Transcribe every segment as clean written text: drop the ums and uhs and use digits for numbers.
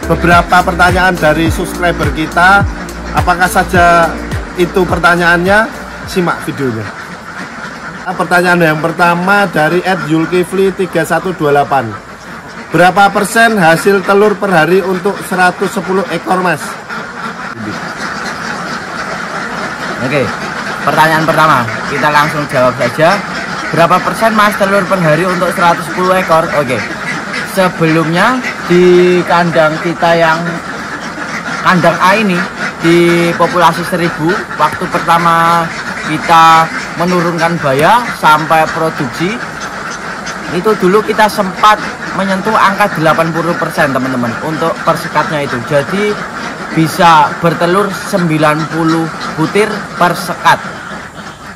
beberapa pertanyaan dari subscriber kita. Apakah saja itu pertanyaannya? Simak videonya. Pertanyaan yang pertama dari @yulkifli3128. Berapa persen hasil telur per hari untuk 110 ekor, Mas? Oke, pertanyaan pertama kita langsung jawab saja. Berapa persen Mas telur per hari untuk 110 ekor? Oke, sebelumnya di kandang kita yang kandang A ini di populasi 1000, waktu pertama kita menurunkan baya sampai produksi itu dulu kita sempat menyentuh angka 80% teman-teman untuk persekatnya itu. Jadi bisa bertelur 90 butir per sekat.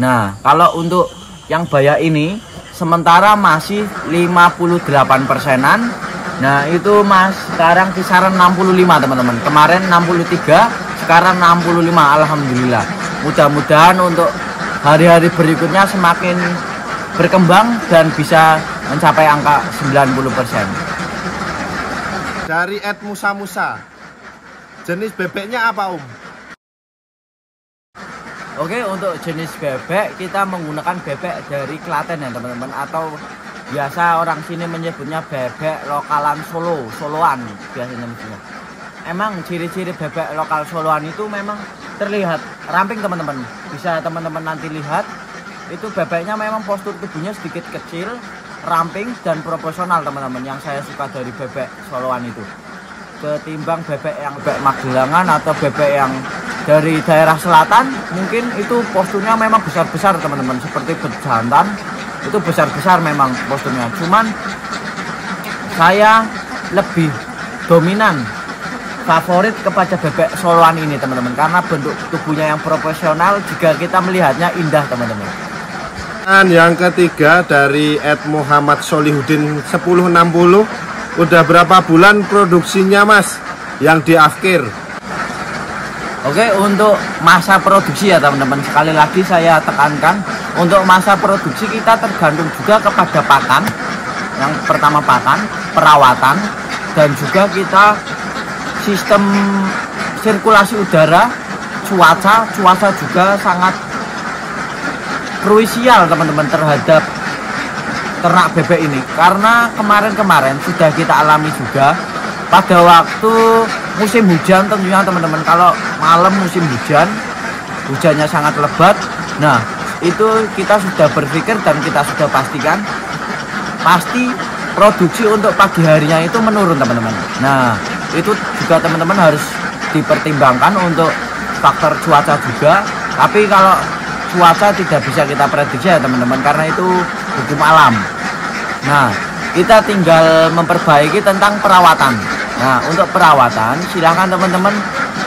Nah, kalau untuk yang baya ini sementara masih 58%-an. Nah, itu Mas sekarang kisaran 65 teman-teman. Kemarin 63, sekarang 65. Alhamdulillah. Mudah-mudahan untuk hari-hari berikutnya semakin berkembang dan bisa mencapai angka 90%. Dari @musa-musa. Jenis bebeknya apa, Om? Oke, untuk jenis bebek kita menggunakan bebek dari Klaten ya teman-teman, atau biasa orang sini menyebutnya bebek lokalan Soloan biasanya. Emang ciri-ciri bebek lokal Soloan itu memang terlihat ramping teman-teman. Bisa teman-teman nanti lihat, itu bebeknya memang postur tubuhnya sedikit kecil, ramping dan proporsional teman-teman. Yang saya suka dari bebek Soloan itu ketimbang bebek yang bebek Magelangan atau bebek yang dari daerah selatan, mungkin itu posturnya memang besar-besar teman-teman, seperti bejantan itu besar-besar memang posturnya. Cuman saya lebih dominan favorit kepada bebek Soloan ini teman-teman, karena bentuk tubuhnya yang proporsional, jika kita melihatnya indah teman-teman. Dan yang ketiga dari @Muhammad Solihudin 1060. Udah berapa bulan produksinya, Mas, yang di akhir? Oke, untuk masa produksi ya teman-teman, sekali lagi saya tekankan, untuk masa produksi kita tergantung juga kepada pakan. Yang pertama pakan, perawatan, dan juga kita sistem sirkulasi udara, cuaca juga sangat krusial teman-teman terhadap ternak bebek ini. Karena kemarin sudah kita alami juga pada waktu musim hujan tentunya teman-teman. Kalau malam musim hujan, hujannya sangat lebat. Nah, itu kita sudah berpikir dan kita sudah pastikan pasti produksi untuk pagi harinya itu menurun teman-teman. Nah, itu juga teman-teman harus dipertimbangkan untuk faktor cuaca juga. Tapi kalau cuaca tidak bisa kita prediksi ya teman-teman, karena itu hukum alam. Nah, kita tinggal memperbaiki tentang perawatan. Nah, untuk perawatan silahkan teman-teman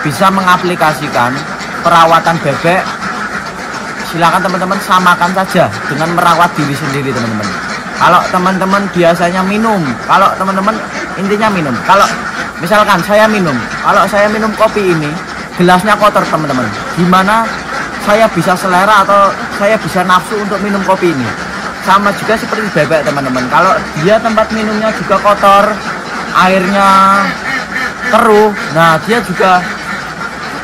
bisa mengaplikasikan perawatan bebek. Silahkan teman-teman samakan saja dengan merawat diri sendiri teman-teman. Kalau teman-teman biasanya minum, kalau teman-teman intinya minum. Kalau misalkan saya minum, kalau saya minum kopi ini gelasnya kotor teman-teman, gimana saya bisa selera atau saya bisa nafsu untuk minum kopi ini? Sama juga seperti bebek teman-teman, kalau dia tempat minumnya juga kotor, airnya keruh, nah dia juga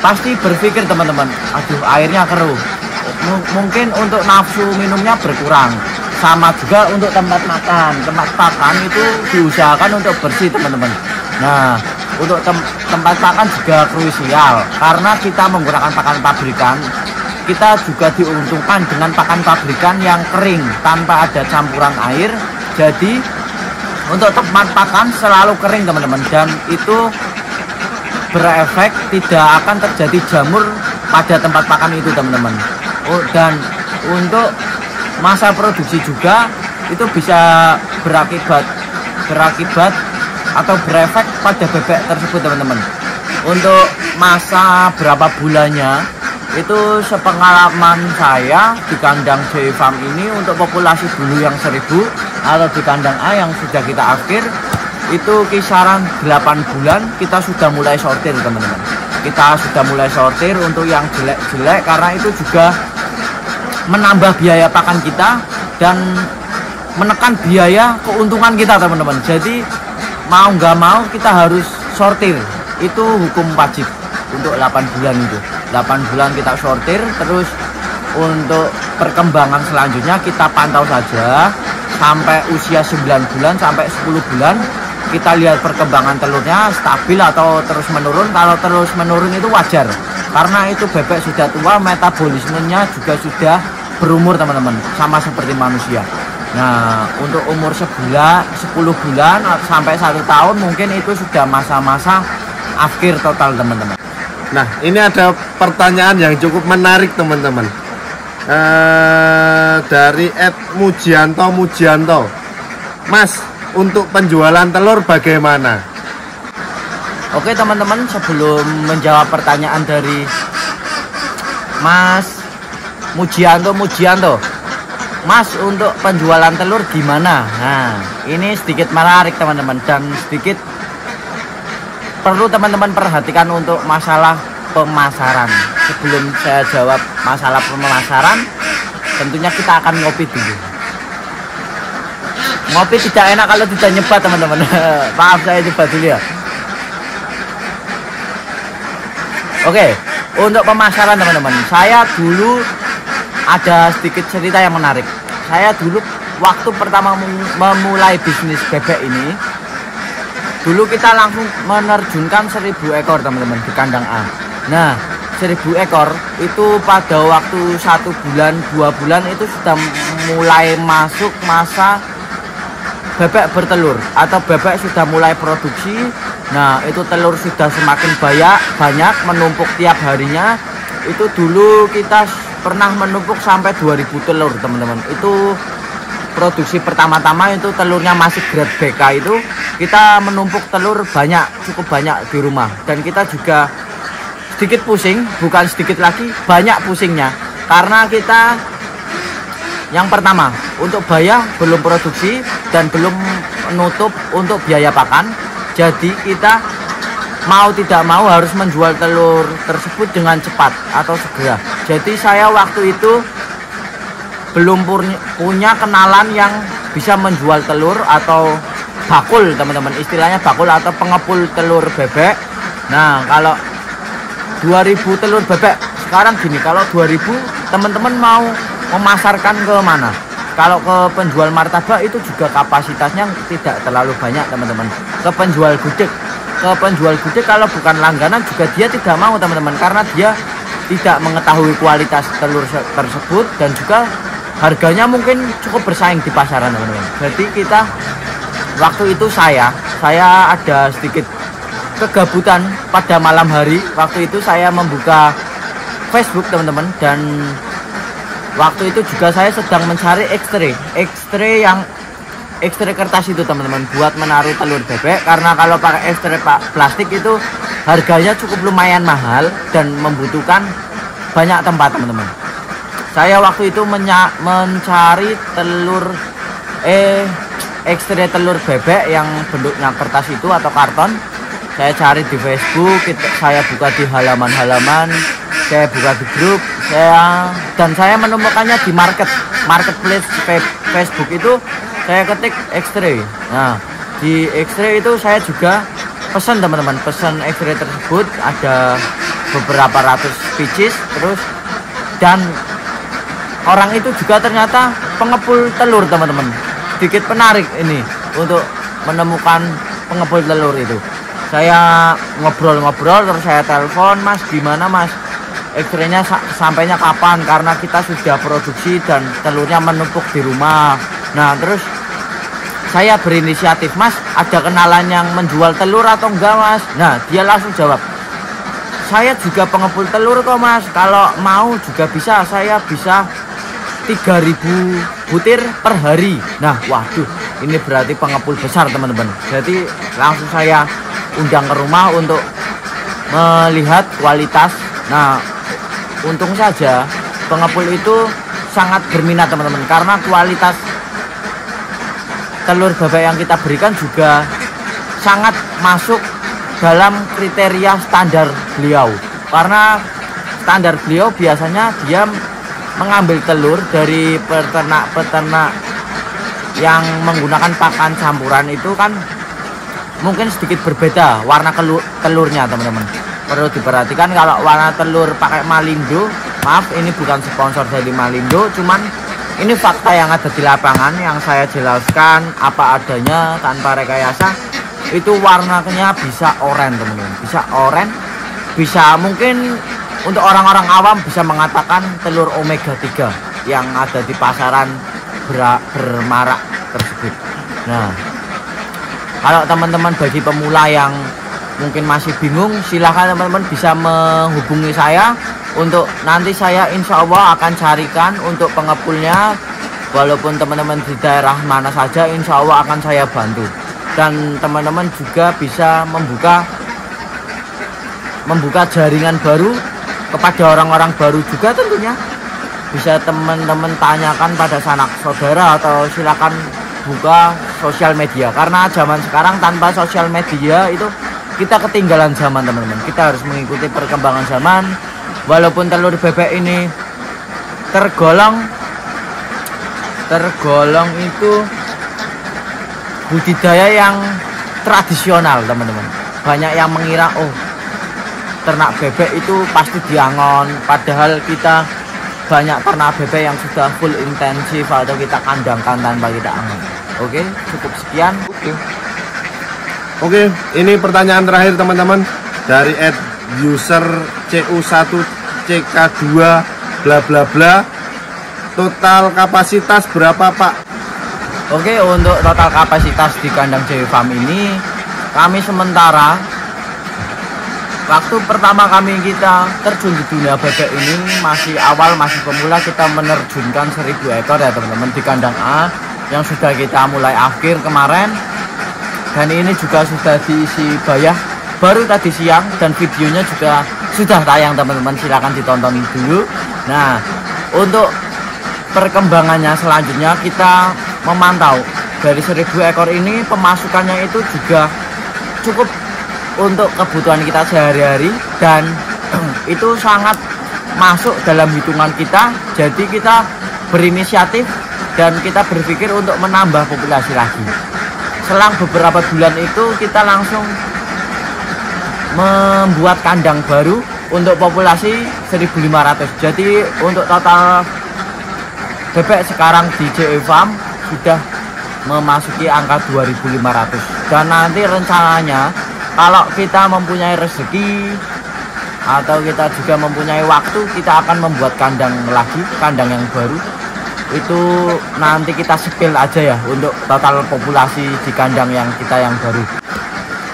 pasti berpikir teman-teman, aduh airnya keruh, mungkin untuk nafsu minumnya berkurang. Sama juga untuk tempat makan itu diusahakan untuk bersih teman-teman. Nah, untuk tempat makan juga krusial, karena kita menggunakan pakan pabrikan. Kita juga diuntungkan dengan pakan pabrikan yang kering tanpa ada campuran air. Jadi untuk tempat pakan selalu kering teman-teman, dan itu berefek tidak akan terjadi jamur pada tempat pakan itu teman-teman. Dan untuk masa produksi juga itu bisa berakibat atau berefek pada bebek tersebut teman-teman. Untuk masa berapa bulannya itu sepengalaman saya di kandang J Farm ini, untuk populasi dulu yang 1000 atau di kandang A yang sudah kita akhir itu kisaran 8 bulan kita sudah mulai sortir teman-teman. Kita sudah mulai sortir untuk yang jelek-jelek, karena itu juga menambah biaya pakan kita dan menekan biaya keuntungan kita teman-teman. Jadi mau nggak mau kita harus sortir itu hukum wajib untuk 8 bulan itu. 8 bulan kita sortir, terus untuk perkembangan selanjutnya kita pantau saja sampai usia 9 bulan sampai 10 bulan. Kita lihat perkembangan telurnya stabil atau terus menurun. Kalau terus menurun itu wajar, karena itu bebek sudah tua, metabolismenya juga sudah berumur teman-teman, sama seperti manusia. Nah, untuk umur 10 bulan sampai 1 tahun mungkin itu sudah masa-masa akhir total teman-teman. Nah, ini ada pertanyaan yang cukup menarik teman-teman, dari Mujianto. Mas, untuk penjualan telur bagaimana? Oke teman-teman, sebelum menjawab pertanyaan dari Mas Mujianto, Mas, untuk penjualan telur gimana? Nah, ini sedikit menarik teman-teman, dan sedikit perlu teman-teman perhatikan untuk masalah pemasaran. Sebelum saya jawab masalah pemasaran, tentunya kita akan ngopi dulu. Ngopi tidak enak kalau tidak nyebat teman-teman. Maaf, saya nyebat dulu ya. Oke, untuk pemasaran teman-teman, saya dulu ada sedikit cerita yang menarik. Saya dulu waktu pertama memulai bisnis bebek ini, dulu kita langsung menerjunkan 1000 ekor teman-teman di kandang A. Nah, 1000 ekor itu pada waktu 1 bulan 2 bulan itu sudah mulai masuk masa bebek bertelur atau bebek sudah mulai produksi. Nah, itu telur sudah semakin banyak menumpuk tiap harinya. Itu dulu kita pernah menumpuk sampai 2000 telur teman-teman. Itu produksi pertama-tama, itu telurnya masih grade BK. Itu kita menumpuk telur cukup banyak di rumah, dan kita juga sedikit pusing, bukan sedikit lagi, banyak pusingnya, karena kita yang pertama untuk bayar belum produksi dan belum menutup untuk biaya pakan. Jadi kita mau tidak mau harus menjual telur tersebut dengan cepat atau segera. Jadi saya waktu itu belum punya kenalan yang bisa menjual telur atau bakul teman-teman, istilahnya bakul atau pengepul telur bebek. Nah, kalau 2000 telur bebek sekarang gini, kalau 2000 teman-teman mau memasarkan ke mana? Kalau ke penjual martabak itu juga kapasitasnya tidak terlalu banyak teman-teman. Ke penjual gudeg kalau bukan langganan juga dia tidak mau teman-teman, karena dia tidak mengetahui kualitas telur tersebut dan juga harganya mungkin cukup bersaing di pasaran teman-teman. Jadi kita waktu itu saya ada sedikit kegabutan pada malam hari. Waktu itu saya membuka Facebook teman-teman, dan waktu itu juga saya sedang mencari X-ray kertas itu teman-teman, buat menaruh telur bebek. Karena kalau pakai X-ray plastik itu harganya cukup lumayan mahal dan membutuhkan banyak tempat teman-teman. Saya waktu itu mencari X-ray telur bebek yang bentuknya kertas itu atau karton. Saya cari di Facebook, saya buka di halaman-halaman, saya buka di grup, dan saya menemukannya di marketplace Facebook itu. Saya ketik X-ray. Nah, di X-ray itu saya juga pesan teman-teman, pesan X-ray tersebut ada beberapa ratus pieces terus, dan orang itu juga ternyata pengepul telur teman-teman. Sedikit menarik ini untuk menemukan pengepul telur itu. Saya ngobrol-ngobrol, terus saya telepon, Mas gimana Mas, X-ray-nya sampainya kapan, karena kita sudah produksi dan telurnya menumpuk di rumah. Nah, terus saya berinisiatif, Mas ada kenalan yang menjual telur atau enggak Mas? Nah, dia langsung jawab, saya juga pengepul telur kok Mas, kalau mau juga bisa, saya bisa 3000 butir per hari. Nah, waduh, ini berarti pengepul besar teman-teman. Jadi langsung saya undang ke rumah untuk melihat kualitas. Nah, untung saja pengepul itu sangat berminat teman-teman, karena kualitas telur bebek yang kita berikan juga sangat masuk dalam kriteria standar beliau. Karena standar beliau biasanya dia mengambil telur dari peternak-peternak yang menggunakan pakan campuran itu kan mungkin sedikit berbeda warna telurnya teman-teman. Perlu diperhatikan kalau warna telur pakai Malindo, maaf ini bukan sponsor dari Malindo, cuman ini fakta yang ada di lapangan yang saya jelaskan apa adanya tanpa rekayasa. Itu warnanya bisa oranye teman-teman, bisa oranye, bisa mungkin untuk orang-orang awam bisa mengatakan telur omega 3 yang ada di pasaran bermarak tersebut. Nah, kalau teman-teman bagi pemula yang mungkin masih bingung, silahkan teman-teman bisa menghubungi saya untuk nanti saya insya Allah akan carikan untuk pengepulnya. Walaupun teman-teman di daerah mana saja, insya Allah akan saya bantu. Dan teman-teman juga bisa membuka jaringan baru kepada orang-orang baru juga tentunya. Bisa teman-teman tanyakan pada sanak saudara atau silakan buka sosial media, karena zaman sekarang tanpa sosial media itu kita ketinggalan zaman teman-teman. Kita harus mengikuti perkembangan zaman. Walaupun telur bebek ini tergolong itu budidaya yang tradisional teman-teman. Banyak yang mengira oh ternak bebek itu pasti diangon, padahal kita banyak ternak bebek yang sudah full intensif atau kita kandangkan tanpa kita angon. Oke, cukup sekian. Oke, ini pertanyaan terakhir teman-teman dari @user cu1ck2 bla bla bla. Total kapasitas berapa Pak? Oke, untuk total kapasitas di kandang JW Farm ini kami sementara waktu pertama kita terjun di dunia bebek ini masih awal, masih pemula, kita menerjunkan 1000 ekor ya teman-teman di kandang A yang sudah kita mulai akhir kemarin. Dan ini juga sudah diisi bayah baru tadi siang dan videonya juga sudah tayang teman-teman, silahkan ditonton dulu. Nah, untuk perkembangannya selanjutnya kita memantau dari 1000 ekor ini pemasukannya itu juga cukup untuk kebutuhan kita sehari-hari dan itu sangat masuk dalam hitungan kita. Jadi kita berinisiatif dan kita berpikir untuk menambah populasi lagi. Selang beberapa bulan itu kita langsung membuat kandang baru untuk populasi 1500. Jadi untuk total bebek sekarang di JW Farm sudah memasuki angka 2500. Dan nanti rencananya kalau kita mempunyai rezeki atau kita juga mempunyai waktu, kita akan membuat kandang lagi, kandang yang baru. Itu nanti kita sepil aja ya untuk total populasi di kandang yang kita yang baru.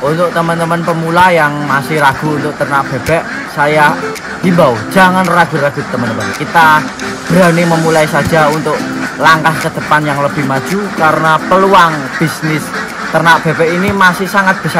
Untuk teman-teman pemula yang masih ragu untuk ternak bebek, saya himbau jangan ragu-ragu teman-teman. Kita berani memulai saja untuk langkah ke depan yang lebih maju, karena peluang bisnis ternak bebek ini masih sangat besar.